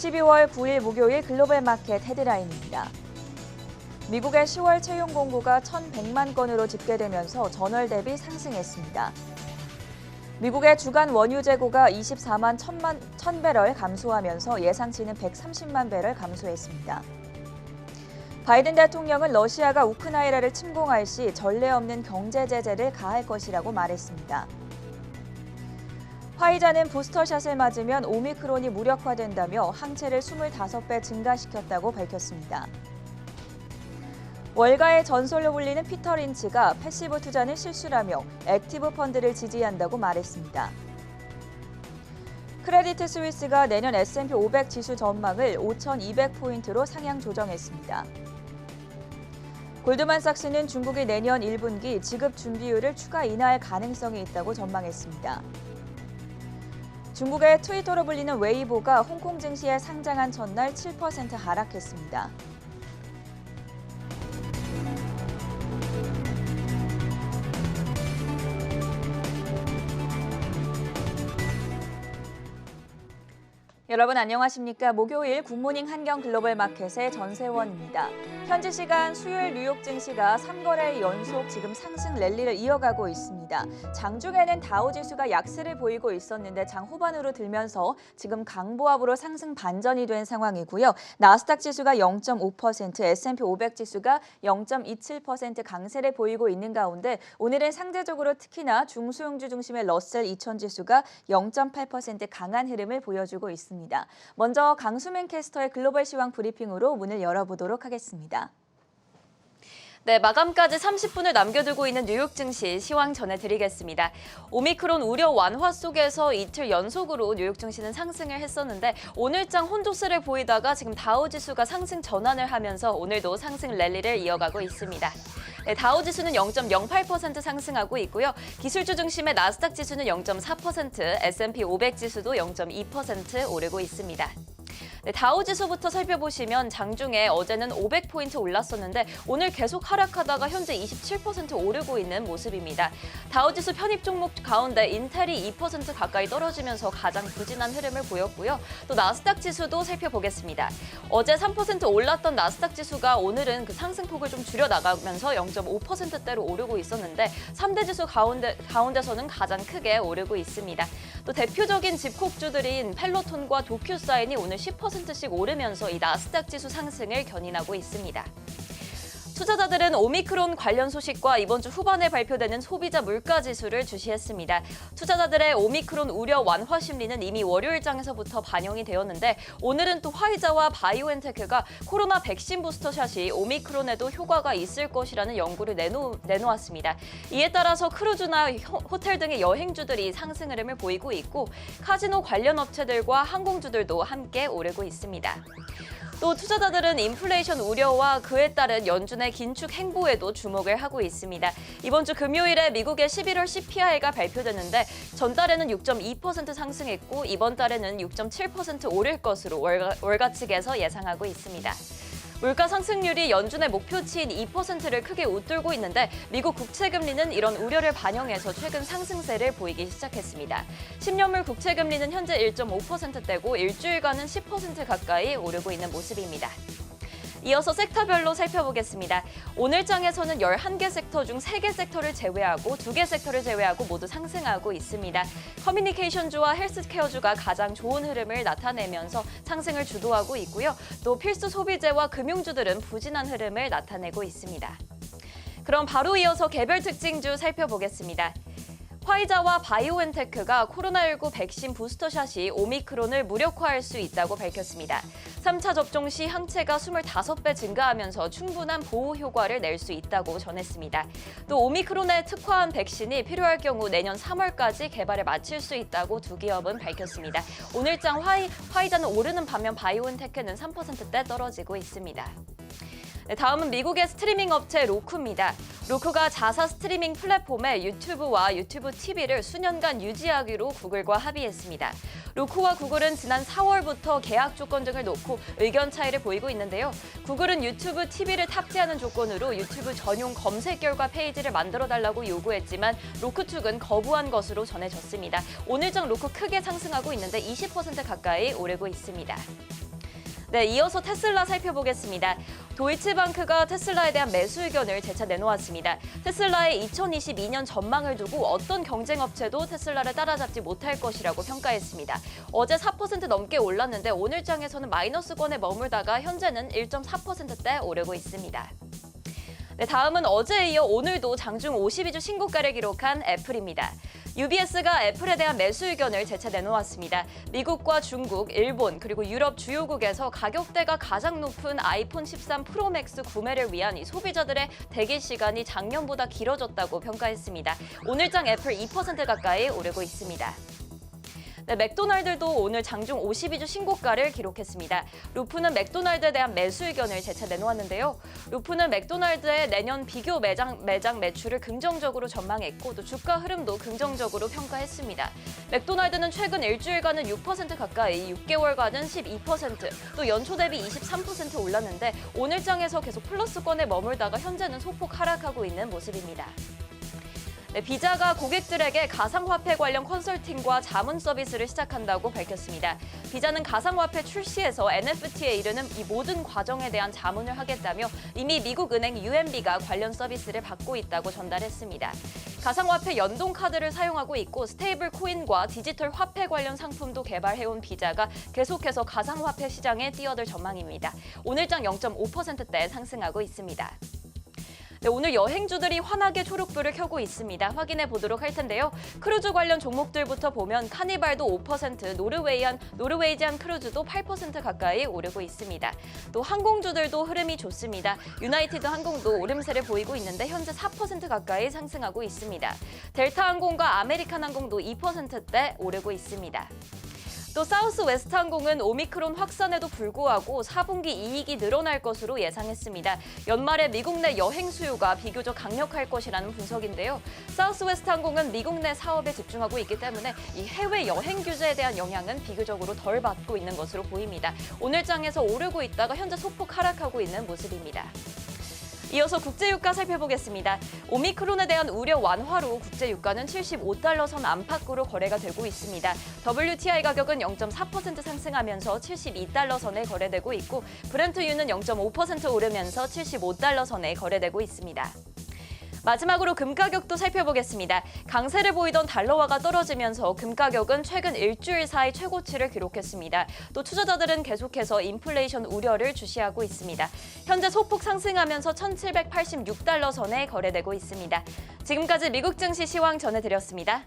12월 9일 목요일 글로벌 마켓 헤드라인입니다. 미국의 10월 채용 공고가 1,100만 건으로 집계되면서 전월 대비 상승했습니다. 미국의 주간 원유 재고가 24만 1,000배럴 감소하면서 예상치는 130만 배럴 감소했습니다. 바이든 대통령은 러시아가 우크라이나를 침공할 시 전례 없는 경제 제재를 가할 것이라고 말했습니다. 화이자는 부스터샷을 맞으면 오미크론이 무력화된다며 항체를 25배 증가시켰다고 밝혔습니다. 월가의 전설로 불리는 피터 린치가 패시브 투자는 실수라며 액티브 펀드를 지지한다고 말했습니다. 크레디트 스위스가 내년 S&P 500 지수 전망을 5,200포인트로 상향 조정했습니다. 골드만삭스는 중국이 내년 1분기 지급 준비율을 추가 인하할 가능성이 있다고 전망했습니다. 중국의 트위터로 불리는 웨이보가 홍콩 증시에 상장한 전날 7% 하락했습니다. 여러분 안녕하십니까? 목요일 굿모닝 한경 글로벌 마켓의 전세원입니다. 현지 시간 수요일 뉴욕 증시가 3거래 연속 지금 상승 랠리를 이어가고 있습니다. 장중에는 다우지수가 약세를 보이고 있었는데 장 후반으로 들면서 지금 강보합으로 상승 반전이 된 상황이고요. 나스닥 지수가 0.5%, S&P 500 지수가 0.27% 강세를 보이고 있는 가운데 오늘은 상대적으로 특히나 중소형주 중심의 러셀 2000 지수가 0.8% 강한 흐름을 보여주고 있습니다. 먼저 강수민 캐스터의 글로벌 시황 브리핑으로 문을 열어보도록 하겠습니다. 네, 마감까지 30분을 남겨두고 있는 뉴욕 증시 시황 전해드리겠습니다. 오미크론 우려 완화 속에서 이틀 연속으로 뉴욕 증시는 상승을 했었는데 오늘장 혼조세를 보이다가 지금 다우지수가 상승 전환을 하면서 오늘도 상승 랠리를 이어가고 있습니다. 네, 다우지수는 0.08% 상승하고 있고요. 기술주 중심의 나스닥 지수는 0.4%, S&P 500 지수도 0.2% 오르고 있습니다. 네, 다우지수부터 살펴보시면 장중에 어제는 500포인트 올랐었는데 오늘 계속 하락하다가 현재 27% 오르고 있는 모습입니다. 다우지수 편입 종목 가운데 인텔이 2% 가까이 떨어지면서 가장 부진한 흐름을 보였고요. 또 나스닥 지수도 살펴보겠습니다. 어제 3% 올랐던 나스닥 지수가 오늘은 그 상승폭을 좀 줄여나가면서 0.5%대로 오르고 있었는데 3대 지수 가운데서는 가장 크게 오르고 있습니다. 또 대표적인 집콕주들인 펠로톤과 도큐사인이 오늘 10%씩 오르면서 이 나스닥 지수 상승을 견인하고 있습니다. 투자자들은 오미크론 관련 소식과 이번 주 후반에 발표되는 소비자 물가 지수를 주시했습니다. 투자자들의 오미크론 우려 완화 심리는 이미 월요일장에서부터 반영이 되었는데 오늘은 또 화이자와 바이오엔테크가 코로나 백신 부스터샷이 오미크론에도 효과가 있을 것이라는 연구를 내놓았습니다. 이에 따라서 크루즈나 호텔 등의 여행주들이 상승 흐름을 보이고 있고 카지노 관련 업체들과 항공주들도 함께 오르고 있습니다. 또 투자자들은 인플레이션 우려와 그에 따른 연준의 긴축 행보에도 주목을 하고 있습니다. 이번 주 금요일에 미국의 11월 CPI가 발표되는데 전달에는 6.2% 상승했고 이번 달에는 6.7% 오를 것으로 월가 측에서 예상하고 있습니다. 물가 상승률이 연준의 목표치인 2%를 크게 웃돌고 있는데 미국 국채금리는 이런 우려를 반영해서 최근 상승세를 보이기 시작했습니다. 10년물 국채금리는 현재 1.5%대고 일주일간은 10% 가까이 오르고 있는 모습입니다. 이어서 섹터별로 살펴보겠습니다. 오늘 장에서는 11개 섹터 중 3개 섹터를 제외하고 2개 섹터를 제외하고 모두 상승하고 있습니다. 커뮤니케이션주와 헬스케어주가 가장 좋은 흐름을 나타내면서 상승을 주도하고 있고요. 또 필수 소비재와 금융주들은 부진한 흐름을 나타내고 있습니다. 그럼 바로 이어서 개별 특징주 살펴보겠습니다. 화이자와 바이오엔테크가 코로나19 백신 부스터샷이 오미크론을 무력화할 수 있다고 밝혔습니다. 3차 접종 시 항체가 25배 증가하면서 충분한 보호 효과를 낼 수 있다고 전했습니다. 또 오미크론에 특화한 백신이 필요할 경우 내년 3월까지 개발을 마칠 수 있다고 두 기업은 밝혔습니다. 오늘장 화이자는 오르는 반면 바이오엔테크는 3%대 떨어지고 있습니다. 네, 다음은 미국의 스트리밍 업체 로쿠입니다. 로쿠가 자사 스트리밍 플랫폼의 유튜브와 유튜브 TV를 수년간 유지하기로 구글과 합의했습니다. 로쿠와 구글은 지난 4월부터 계약 조건 등을 놓고 의견 차이를 보이고 있는데요. 구글은 유튜브 TV를 탑재하는 조건으로 유튜브 전용 검색 결과 페이지를 만들어달라고 요구했지만 로쿠 측은 거부한 것으로 전해졌습니다. 오늘장 로쿠 크게 상승하고 있는데 20% 가까이 오르고 있습니다. 네, 이어서 테슬라 살펴보겠습니다. 도이치방크가 테슬라에 대한 매수 의견을 재차 내놓았습니다. 테슬라의 2022년 전망을 두고 어떤 경쟁업체도 테슬라를 따라잡지 못할 것이라고 평가했습니다. 어제 4% 넘게 올랐는데 오늘 장에서는 마이너스권에 머물다가 현재는 1.4%대 오르고 있습니다. 네, 다음은 어제에 이어 오늘도 장중 52주 신고가를 기록한 애플입니다. UBS가 애플에 대한 매수 의견을 재차 내놓았습니다. 미국과 중국, 일본, 그리고 유럽 주요국에서 가격대가 가장 높은 아이폰 13 프로맥스 구매를 위한 이 소비자들의 대기 시간이 작년보다 길어졌다고 평가했습니다. 오늘장 애플 2% 가까이 오르고 있습니다. 네, 맥도날드도 오늘 장중 52주 신고가를 기록했습니다. 루프는 맥도날드에 대한 매수 의견을 재차 내놓았는데요. 루프는 맥도날드의 내년 비교 매장 매출을 긍정적으로 전망했고 또 주가 흐름도 긍정적으로 평가했습니다. 맥도날드는 최근 일주일간은 6% 가까이, 6개월간은 12%, 또 연초 대비 23% 올랐는데 오늘장에서 계속 플러스권에 머물다가 현재는 소폭 하락하고 있는 모습입니다. 네, 비자가 고객들에게 가상화폐 관련 컨설팅과 자문 서비스를 시작한다고 밝혔습니다. 비자는 가상화폐 출시에서 NFT에 이르는 이 모든 과정에 대한 자문을 하겠다며 이미 미국 은행 UMB가 관련 서비스를 받고 있다고 전달했습니다. 가상화폐 연동 카드를 사용하고 있고 스테이블 코인과 디지털 화폐 관련 상품도 개발해온 비자가 계속해서 가상화폐 시장에 뛰어들 전망입니다. 오늘장 0.5%대 상승하고 있습니다. 네, 오늘 여행주들이 환하게 초록불을 켜고 있습니다. 확인해 보도록 할 텐데요. 크루즈 관련 종목들부터 보면 카니발도 5%, 노르웨이지안 크루즈도 8% 가까이 오르고 있습니다. 또 항공주들도 흐름이 좋습니다. 유나이티드 항공도 오름세를 보이고 있는데 현재 4% 가까이 상승하고 있습니다. 델타 항공과 아메리칸 항공도 2%대 오르고 있습니다. 또 사우스웨스트 항공은 오미크론 확산에도 불구하고 4분기 이익이 늘어날 것으로 예상했습니다. 연말에 미국 내 여행 수요가 비교적 강력할 것이라는 분석인데요. 사우스웨스트 항공은 미국 내 사업에 집중하고 있기 때문에 이 해외 여행 규제에 대한 영향은 비교적으로 덜 받고 있는 것으로 보입니다. 오늘장에서 오르고 있다가 현재 소폭 하락하고 있는 모습입니다. 이어서 국제유가 살펴보겠습니다. 오미크론에 대한 우려 완화로 국제유가는 75달러 선 안팎으로 거래가 되고 있습니다. WTI 가격은 0.4% 상승하면서 72달러 선에 거래되고 있고 브렌트유는 0.5% 오르면서 75달러 선에 거래되고 있습니다. 마지막으로 금 가격도 살펴보겠습니다. 강세를 보이던 달러화가 떨어지면서 금 가격은 최근 일주일 사이 최고치를 기록했습니다. 또 투자자들은 계속해서 인플레이션 우려를 주시하고 있습니다. 현재 소폭 상승하면서 1,786달러 선에 거래되고 있습니다. 지금까지 미국 증시 시황 전해드렸습니다.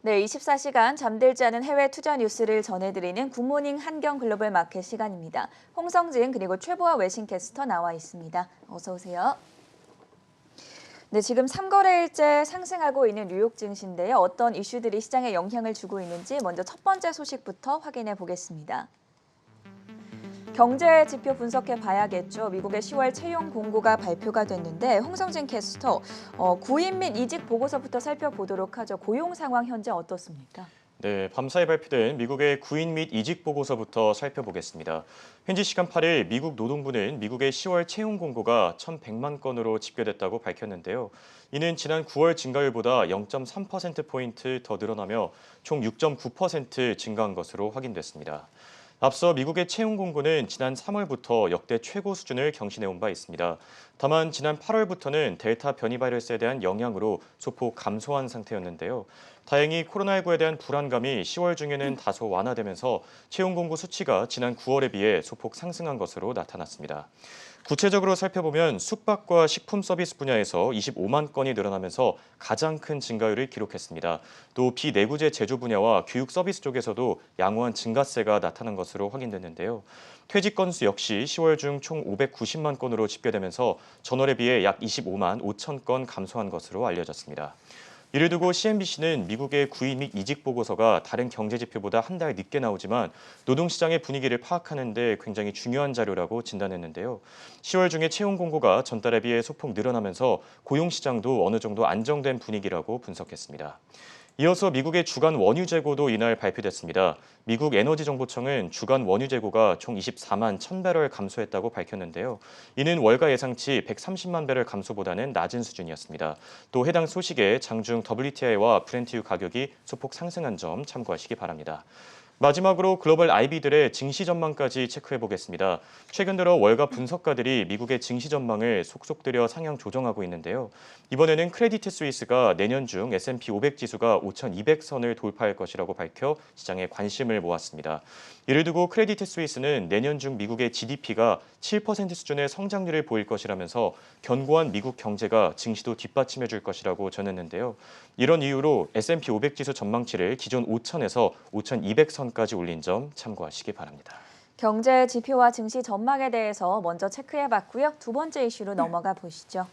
네, 24시간 잠들지 않은 해외 투자 뉴스를 전해드리는 굿모닝 한경 글로벌 마켓 시간입니다. 홍성진 그리고 최보아 외신캐스터 나와 있습니다. 어서 오세요. 네, 지금 3거래일째 상승하고 있는 뉴욕 증시인데요. 어떤 이슈들이 시장에 영향을 주고 있는지 먼저 첫 번째 소식부터 확인해 보겠습니다. 경제 지표 분석해 봐야겠죠. 미국의 10월 채용 공고가 발표가 됐는데 홍성진 캐스터, 구인 및 이직 보고서부터 살펴보도록 하죠. 고용 상황 현재 어떻습니까? 네, 밤사이 발표된 미국의 구인 및 이직 보고서부터 살펴보겠습니다. 현지 시간 8일 미국 노동부는 미국의 10월 채용 공고가 1,100만 건으로 집계됐다고 밝혔는데요. 이는 지난 9월 증가율보다 0.3%포인트 더 늘어나며 총 6.9% 증가한 것으로 확인됐습니다. 앞서 미국의 채용 공고는 지난 3월부터 역대 최고 수준을 경신해온 바 있습니다. 다만 지난 8월부터는 델타 변이 바이러스에 대한 영향으로 소폭 감소한 상태였는데요. 다행히 코로나19에 대한 불안감이 10월 중에는 다소 완화되면서 채용 공고 수치가 지난 9월에 비해 소폭 상승한 것으로 나타났습니다. 구체적으로 살펴보면 숙박과 식품 서비스 분야에서 25만 건이 늘어나면서 가장 큰 증가율을 기록했습니다. 또 비내구재 제조 분야와 교육 서비스 쪽에서도 양호한 증가세가 나타난 것으로 확인됐는데요. 퇴직 건수 역시 10월 중 총 590만 건으로 집계되면서 전월에 비해 약 25만 5천 건 감소한 것으로 알려졌습니다. 이를 두고 CNBC는 미국의 구인 및 이직 보고서가 다른 경제 지표보다 한 달 늦게 나오지만 노동시장의 분위기를 파악하는 데 굉장히 중요한 자료라고 진단했는데요. 10월 중에 채용 공고가 전달에 비해 소폭 늘어나면서 고용시장도 어느 정도 안정된 분위기라고 분석했습니다. 이어서 미국의 주간 원유 재고도 이날 발표됐습니다. 미국 에너지정보청은 주간 원유 재고가 총 24만 1,000배럴 감소했다고 밝혔는데요. 이는 월가 예상치 130만 배럴 감소보다는 낮은 수준이었습니다. 또 해당 소식에 장중 WTI와 브렌트유 가격이 소폭 상승한 점 참고하시기 바랍니다. 마지막으로 글로벌 IB들의 증시 전망까지 체크해 보겠습니다. 최근 들어 월가 분석가들이 미국의 증시 전망을 속속들여 상향 조정하고 있는데요. 이번에는 크레디트 스위스가 내년 중 S&P 500 지수가 5,200선을 돌파할 것이라고 밝혀 시장에 관심을 모았습니다. 이를 두고 크레디트 스위스는 내년 중 미국의 GDP가 7% 수준의 성장률을 보일 것이라면서 견고한 미국 경제가 증시도 뒷받침해 줄 것이라고 전했는데요. 이런 이유로 S&P 500 지수 전망치를 기존 5,000에서 5,200선까지 올린 점 참고하시기 바랍니다. 경제 지표와 증시 전망에 대해서 먼저 체크해봤고요. 두 번째 이슈로 넘어가 보시죠.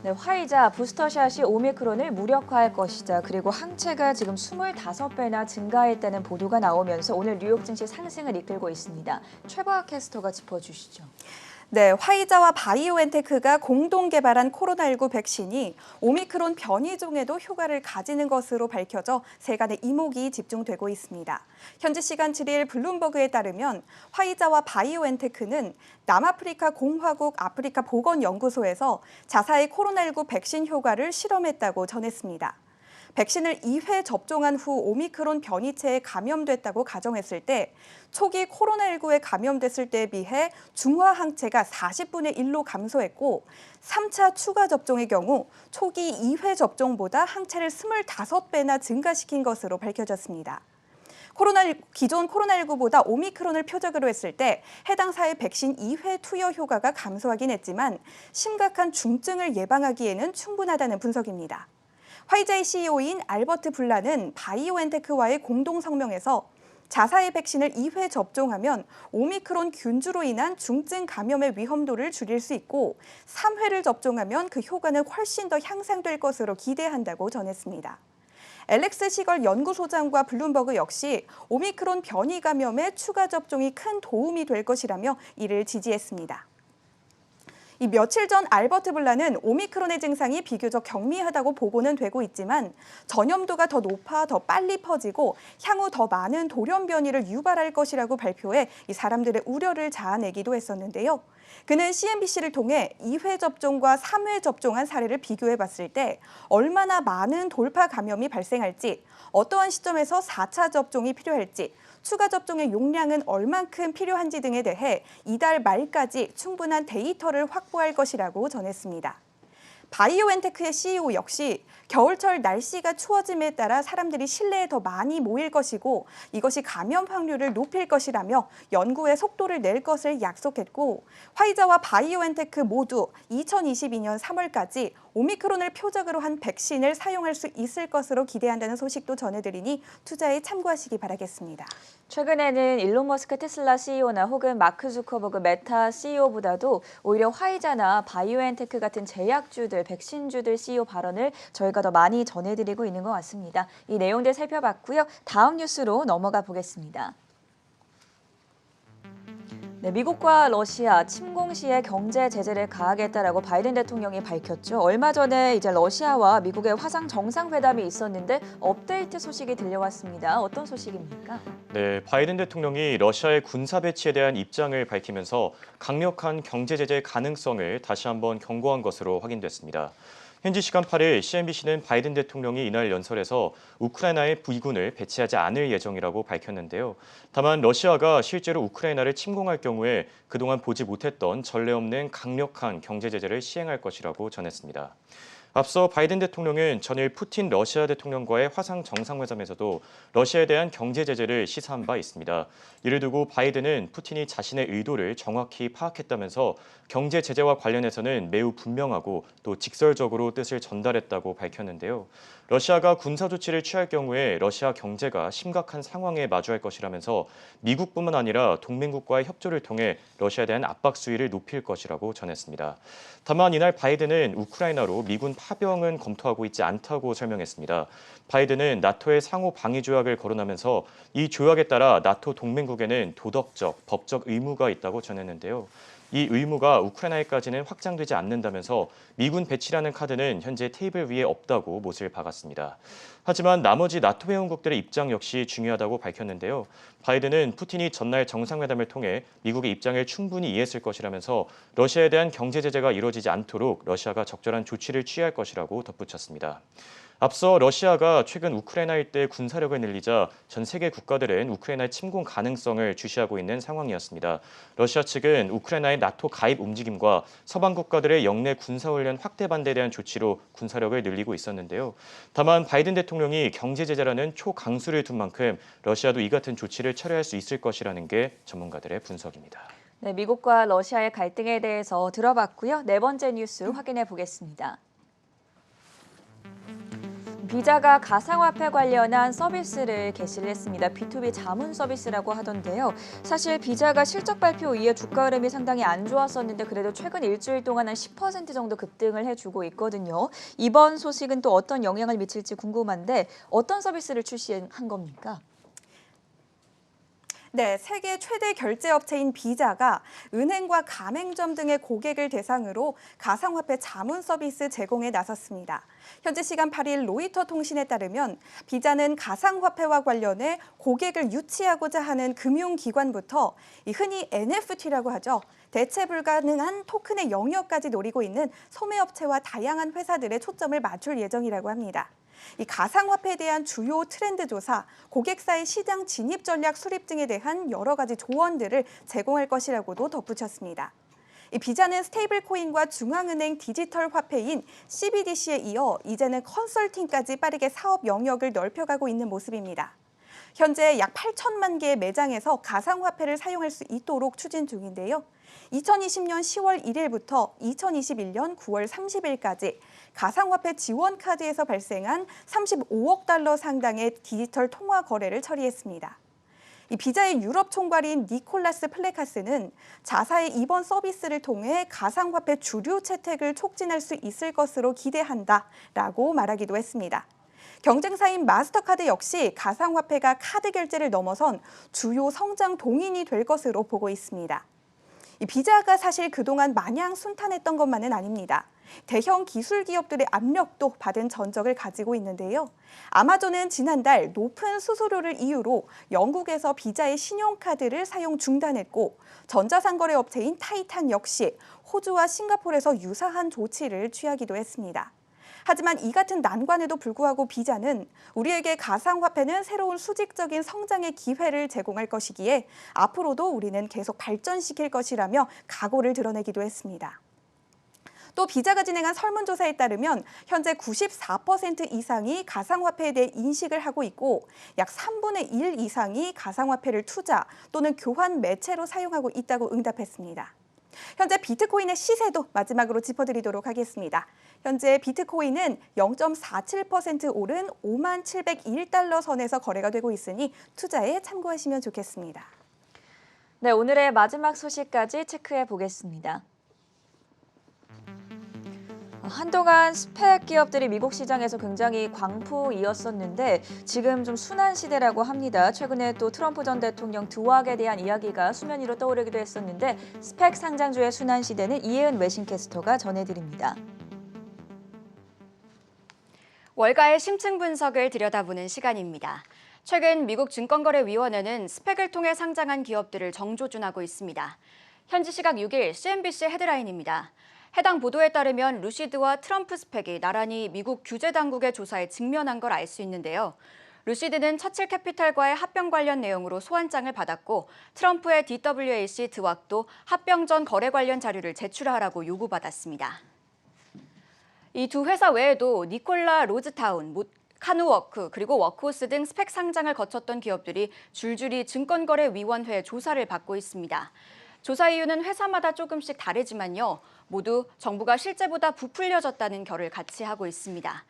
네, 화이자 부스터샷이 오미크론을 무력화할 것이다. 그리고 항체가 지금 25배나 증가했다는 보도가 나오면서 오늘 뉴욕 증시 상승을 이끌고 있습니다. 최보아 캐스터가 짚어주시죠. 네, 화이자와 바이오엔테크가 공동 개발한 코로나19 백신이 오미크론 변이종에도 효과를 가지는 것으로 밝혀져 세간의 이목이 집중되고 있습니다. 현지 시간 7일 블룸버그에 따르면 화이자와 바이오엔테크는 남아프리카 공화국 아프리카 보건연구소에서 자사의 코로나19 백신 효과를 실험했다고 전했습니다. 백신을 2회 접종한 후 오미크론 변이체에 감염됐다고 가정했을 때 초기 코로나19에 감염됐을 때에 비해 중화 항체가 40분의 1로 감소했고 3차 추가 접종의 경우 초기 2회 접종보다 항체를 25배나 증가시킨 것으로 밝혀졌습니다. 기존 코로나19보다 오미크론을 표적으로 했을 때 해당 사의 백신 2회 투여 효과가 감소하긴 했지만 심각한 중증을 예방하기에는 충분하다는 분석입니다. 화이자의 CEO인 알버트 블라는 바이오엔테크와의 공동 성명에서 자사의 백신을 2회 접종하면 오미크론 균주로 인한 중증 감염의 위험도를 줄일 수 있고 3회를 접종하면 그 효과는 훨씬 더 향상될 것으로 기대한다고 전했습니다. 앨렉스 시걸 연구소장과 블룸버그 역시 오미크론 변이 감염에 추가 접종이 큰 도움이 될 것이라며 이를 지지했습니다. 며칠 전 알버트 블라는 오미크론의 증상이 비교적 경미하다고 보고는 되고 있지만 전염도가 더 높아 더 빨리 퍼지고 향후 더 많은 돌연 변이를 유발할 것이라고 발표해 사람들의 우려를 자아내기도 했었는데요. 그는 CNBC를 통해 2회 접종과 3회 접종한 사례를 비교해 봤을 때 얼마나 많은 돌파 감염이 발생할지, 어떠한 시점에서 4차 접종이 필요할지, 추가 접종의 용량은 얼만큼 필요한지 등에 대해 이달 말까지 충분한 데이터를 확보할 것이라고 전했습니다. 바이오엔테크의 CEO 역시 겨울철 날씨가 추워짐에 따라 사람들이 실내에 더 많이 모일 것이고 이것이 감염 확률을 높일 것이라며 연구에 속도를 낼 것을 약속했고 화이자와 바이오엔테크 모두 2022년 3월까지 오미크론을 표적으로 한 백신을 사용할 수 있을 것으로 기대한다는 소식도 전해드리니 투자에 참고하시기 바라겠습니다. 최근에는 일론 머스크 테슬라 CEO나 혹은 마크 주커버그 메타 CEO보다도 오히려 화이자나 바이오엔테크 같은 제약주들, 백신주들 CEO 발언을 저희가 더 많이 전해드리고 있는 것 같습니다. 이 내용들 살펴봤고요. 다음 뉴스로 넘어가 보겠습니다. 네, 미국과 러시아 침공 시에 경제 제재를 가하겠다라고 바이든 대통령이 밝혔죠. 얼마 전에 이제 러시아와 미국의 화상 정상회담이 있었는데 업데이트 소식이 들려왔습니다. 어떤 소식입니까? 네, 바이든 대통령이 러시아의 군사 배치에 대한 입장을 밝히면서 강력한 경제 제재 가능성을 다시 한번 경고한 것으로 확인됐습니다. 현지 시간 8일 CNBC는 바이든 대통령이 이날 연설에서 우크라이나에 부군을 배치하지 않을 예정이라고 밝혔는데요. 다만 러시아가 실제로 우크라이나를 침공할 경우에 그동안 보지 못했던 전례 없는 강력한 경제 제재를 시행할 것이라고 전했습니다. 앞서 바이든 대통령은 전일 푸틴 러시아 대통령과의 화상 정상회담에서도 러시아에 대한 경제 제재를 시사한 바 있습니다. 이를 두고 바이든은 푸틴이 자신의 의도를 정확히 파악했다면서 경제 제재와 관련해서는 매우 분명하고 또 직설적으로 뜻을 전달했다고 밝혔는데요. 러시아가 군사 조치를 취할 경우에 러시아 경제가 심각한 상황에 마주할 것이라면서 미국뿐만 아니라 동맹국과의 협조를 통해 러시아에 대한 압박 수위를 높일 것이라고 전했습니다. 다만 이날 바이든은 우크라이나로 미군 파병은 검토하고 있지 않다고 설명했습니다. 바이든은 나토의 상호 방위 조약을 거론하면서 이 조약에 따라 나토 동맹국에는 도덕적, 법적 의무가 있다고 전했는데요. 이 의무가 우크라이나에까지는 확장되지 않는다면서 미군 배치라는 카드는 현재 테이블 위에 없다고 못을 박았습니다. 하지만 나머지 나토 회원국들의 입장 역시 중요하다고 밝혔는데요. 바이든은 푸틴이 전날 정상회담을 통해 미국의 입장을 충분히 이해했을 것이라면서 러시아에 대한 경제 제재가 이뤄지지 않도록 러시아가 적절한 조치를 취할 것이라고 덧붙였습니다. 앞서 러시아가 최근 우크라이나 일대 군사력을 늘리자 전 세계 국가들은 우크라이나의 침공 가능성을 주시하고 있는 상황이었습니다. 러시아 측은 우크라이나의 나토 가입 움직임과 서방 국가들의 영내 군사훈련 확대 반대에 대한 조치로 군사력을 늘리고 있었는데요. 다만 바이든 대통령이 경제 제재라는 초강수를 둔 만큼 러시아도 이 같은 조치를 철회할 수 있을 것이라는 게 전문가들의 분석입니다. 네, 미국과 러시아의 갈등에 대해서 들어봤고요. 네 번째 뉴스 확인해 보겠습니다. 비자가 가상화폐 관련한 서비스를 개시를 했습니다. B2B 자문 서비스라고 하던데요. 사실 비자가 실적 발표 이후에 주가 흐름이 상당히 안 좋았었는데 그래도 최근 일주일 동안 한 10% 정도 급등을 해주고 있거든요. 이번 소식은 또 어떤 영향을 미칠지 궁금한데 어떤 서비스를 출시한 겁니까? 네, 세계 최대 결제업체인 비자가 은행과 가맹점 등의 고객을 대상으로 가상화폐 자문 서비스 제공에 나섰습니다. 현지 시간 8일 로이터 통신에 따르면 비자는 가상화폐와 관련해 고객을 유치하고자 하는 금융기관부터 흔히 NFT라고 하죠. 대체 불가능한 토큰의 영역까지 노리고 있는 소매업체와 다양한 회사들의 초점을 맞출 예정이라고 합니다. 이 가상화폐에 대한 주요 트렌드 조사, 고객사의 시장 진입 전략 수립 등에 대한 여러 가지 조언들을 제공할 것이라고도 덧붙였습니다. 이 비자는 스테이블 코인과 중앙은행 디지털 화폐인 CBDC에 이어 이제는 컨설팅까지 빠르게 사업 영역을 넓혀가고 있는 모습입니다. 현재 약 8천만 개의 매장에서 가상화폐를 사용할 수 있도록 추진 중인데요. 2020년 10월 1일부터 2021년 9월 30일까지 가상화폐 지원 카드에서 발생한 35억 달러 상당의 디지털 통화 거래를 처리했습니다. 이 비자의 유럽 총괄인 니콜라스 플레카스는 자사의 이번 서비스를 통해 가상화폐 주류 채택을 촉진할 수 있을 것으로 기대한다라고 말하기도 했습니다. 경쟁사인 마스터카드 역시 가상화폐가 카드 결제를 넘어선 주요 성장 동인이 될 것으로 보고 있습니다. 이 비자가 사실 그동안 마냥 순탄했던 것만은 아닙니다. 대형 기술 기업들의 압력도 받은 전적을 가지고 있는데요. 아마존은 지난달 높은 수수료를 이유로 영국에서 비자의 신용카드를 사용 중단했고 전자상거래 업체인 타이탄 역시 호주와 싱가포르에서 유사한 조치를 취하기도 했습니다. 하지만 이 같은 난관에도 불구하고 비자는 우리에게 가상화폐는 새로운 수직적인 성장의 기회를 제공할 것이기에 앞으로도 우리는 계속 발전시킬 것이라며 각오를 드러내기도 했습니다. 또 비자가 진행한 설문조사에 따르면 현재 94% 이상이 가상화폐에 대해 인식을 하고 있고 약 3분의 1 이상이 가상화폐를 투자 또는 교환 매체로 사용하고 있다고 응답했습니다. 현재 비트코인의 시세도 마지막으로 짚어드리도록 하겠습니다. 현재 비트코인은 0.47% 오른 5701달러 선에서 거래가 되고 있으니 투자에 참고하시면 좋겠습니다. 네, 오늘의 마지막 소식까지 체크해 보겠습니다. 한동안 스펙 기업들이 미국 시장에서 굉장히 광풍이었었는데 지금 좀 순환 시대라고 합니다. 최근에 또 트럼프 전 대통령 두악에 대한 이야기가 수면 위로 떠오르기도 했었는데 스펙 상장주의 순환 시대는 이혜은 외신캐스터가 전해드립니다. 월가의 심층 분석을 들여다보는 시간입니다. 최근 미국 증권거래위원회는 스펙을 통해 상장한 기업들을 정조준하고 있습니다. 현지 시각 6일 CNBC 헤드라인입니다. 해당 보도에 따르면 루시드와 트럼프 스펙이 나란히 미국 규제 당국의 조사에 직면한 걸 알 수 있는데요. 루시드는 처칠 캐피탈과의 합병 관련 내용으로 소환장을 받았고 트럼프의 DWAC 드왁도 합병 전 거래 관련 자료를 제출하라고 요구받았습니다. 이 두 회사 외에도 니콜라 로즈타운, 카누워크 그리고 워크호스 등 스펙 상장을 거쳤던 기업들이 줄줄이 증권거래위원회 조사를 받고 있습니다. 조사 이유는 회사마다 조금씩 다르지만요. 모두 정부가 실제보다 부풀려졌다는 결을 같이 하고 있습니다.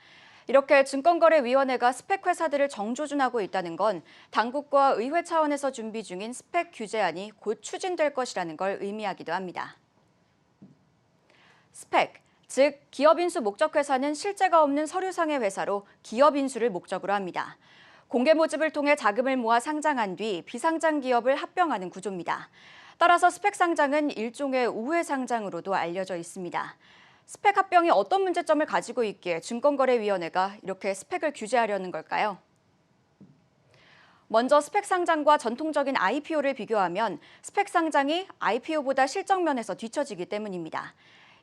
이렇게 증권거래위원회가 스펙 회사들을 정조준하고 있다는 건 당국과 의회 차원에서 준비 중인 스펙 규제안이 곧 추진될 것이라는 걸 의미하기도 합니다. 스펙, 즉 기업 인수 목적 회사는 실제가 없는 서류상의 회사로 기업 인수를 목적으로 합니다. 공개 모집을 통해 자금을 모아 상장한 뒤 비상장 기업을 합병하는 구조입니다. 따라서 스펙 상장은 일종의 우회 상장으로도 알려져 있습니다. 스펙 합병이 어떤 문제점을 가지고 있기에 증권거래위원회가 이렇게 스펙을 규제하려는 걸까요? 먼저 스펙 상장과 전통적인 IPO를 비교하면 스펙 상장이 IPO보다 실적 면에서 뒤처지기 때문입니다.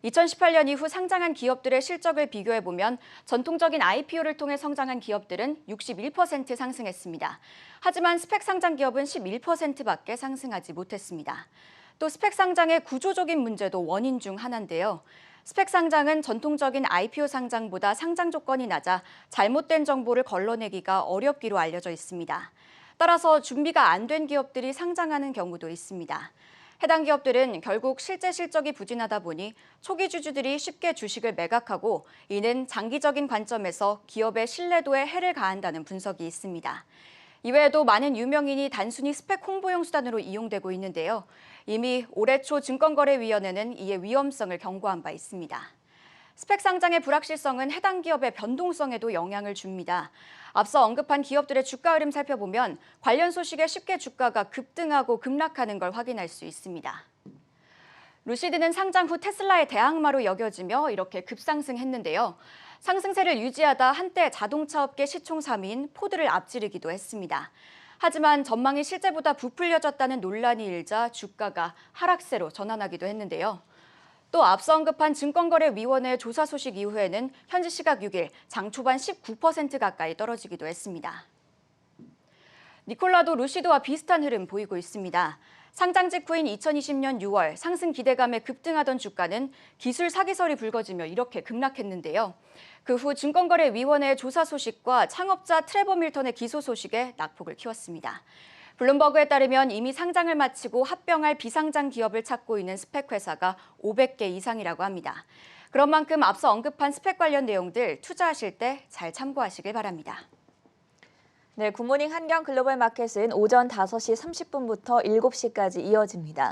2018년 이후 상장한 기업들의 실적을 비교해보면 전통적인 IPO를 통해 성장한 기업들은 61% 상승했습니다. 하지만 스펙 상장 기업은 11%밖에 상승하지 못했습니다. 또 스펙 상장의 구조적인 문제도 원인 중 하나인데요. 스펙 상장은 전통적인 IPO 상장보다 상장 조건이 낮아 잘못된 정보를 걸러내기가 어렵기로 알려져 있습니다. 따라서 준비가 안 된 기업들이 상장하는 경우도 있습니다. 해당 기업들은 결국 실제 실적이 부진하다 보니 초기 주주들이 쉽게 주식을 매각하고 이는 장기적인 관점에서 기업의 신뢰도에 해를 가한다는 분석이 있습니다. 이외에도 많은 유명인이 단순히 스펙 홍보용 수단으로 이용되고 있는데요. 이미 올해 초 증권거래위원회는 이의 위험성을 경고한 바 있습니다. 스펙 상장의 불확실성은 해당 기업의 변동성에도 영향을 줍니다. 앞서 언급한 기업들의 주가 흐름 살펴보면 관련 소식에 쉽게 주가가 급등하고 급락하는 걸 확인할 수 있습니다. 루시드는 상장 후 테슬라의 대항마로 여겨지며 이렇게 급상승했는데요. 상승세를 유지하다 한때 자동차 업계 시총 3위인 포드를 앞지르기도 했습니다. 하지만 전망이 실제보다 부풀려졌다는 논란이 일자 주가가 하락세로 전환하기도 했는데요. 또 앞서 언급한 증권거래위원회 조사 소식 이후에는 현지 시각 6일 장 초반 19% 가까이 떨어지기도 했습니다. 니콜라도 루시드와 비슷한 흐름 보이고 있습니다. 상장 직후인 2020년 6월 상승 기대감에 급등하던 주가는 기술 사기설이 불거지며 이렇게 급락했는데요. 그 후 증권거래위원회의 조사 소식과 창업자 트레버 밀턴의 기소 소식에 낙폭을 키웠습니다. 블룸버그에 따르면 이미 상장을 마치고 합병할 비상장 기업을 찾고 있는 스펙 회사가 500개 이상이라고 합니다. 그런 만큼 앞서 언급한 스펙 관련 내용들 투자하실 때 잘 참고하시길 바랍니다. 네, 굿모닝 한경 글로벌 마켓은 오전 5시 30분부터 7시까지 이어집니다.